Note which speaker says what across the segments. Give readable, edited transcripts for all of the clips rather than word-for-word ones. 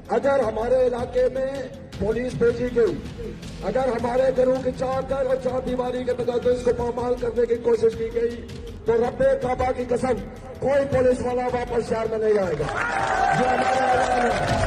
Speaker 1: अगर हमारे इलाके में पुलिस भेजी गई, अगर हमारे घरों की चादर और चारदीवारी के तकाज़े को पामाल करने की कोशिश की गई, तो रब्बे काबा की कसम कोई पुलिस वाला वापस शहर में नहीं आएगा। ये हमारा ऐलान है।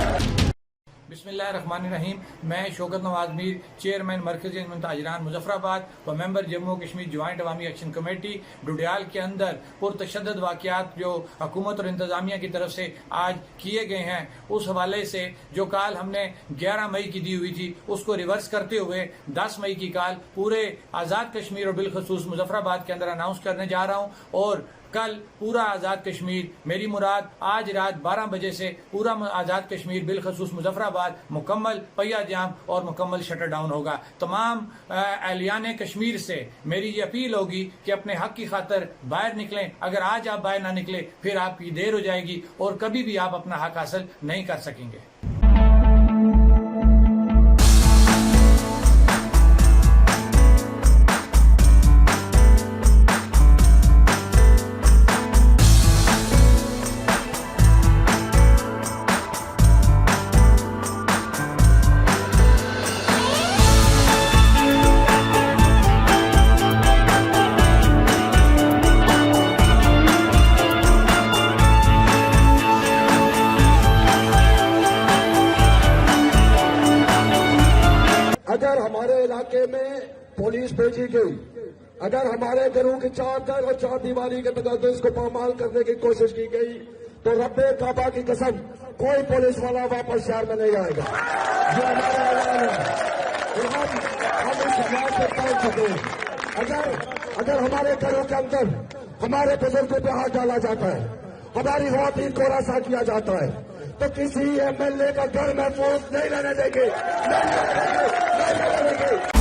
Speaker 2: बिस्मिल्लाहिर्रहमानिर्रहीम। मैं शौकत नवाज मीर, चेयरमैन मरकज़ी अंजुमन ताजिरान मुजफ्फराबाद व मेंबर जम्मू कश्मीर ज्वाइंट अवामी एक्शन कमेटी डुडियाल के अंदर पुरतशद्दद वाक़यात जो हुकूमत और इंतज़ामिया की तरफ से आज किए गए हैं, उस हवाले से जो कॉल हमने 11 मई की दी हुई थी उसको रिवर्स करते हुए 10 मई की कॉल पूरे आज़ाद कश्मीर और बिलखसूस मुजफ्फराबाद के अंदर अनाउंस करने जा रहा हूँ। और कल पूरा आज़ाद कश्मीर, मेरी मुराद आज रात 12 बजे से पूरा आज़ाद कश्मीर बिलखसूस मुजफ्फराबाद मुकम्मल पहिया जाम और मुकम्मल शटर डाउन होगा। तमाम अहलियान कश्मीर से मेरी ये अपील होगी कि अपने हक की खातर बाहर निकलें। अगर आज आप बाहर ना निकले फिर आपकी देर हो जाएगी और कभी भी आप अपना हक हासिल नहीं कर सकेंगे।
Speaker 1: अगर हमारे इलाके में पुलिस भेजी गई, अगर हमारे घरों की चादर और चारदीवारी के तकाज़े को पामाल करने की कोशिश की गई, तो रब्बे काबा की कसम कोई पुलिस वाला वापस शहर में नहीं आएगा। ये हमारा ऐलान है। हम इस समाज से पहुंच सके। अगर हमारे घरों के अंदर हमारे बुजुर्गों पर हाथ डाला जाता है, हमारी ख़वातीन को हरासा किया जाता है, तो किसी एमएलए का घर महफूज नहीं रहने देंगे, नहीं रहने देंगे।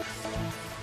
Speaker 3: है।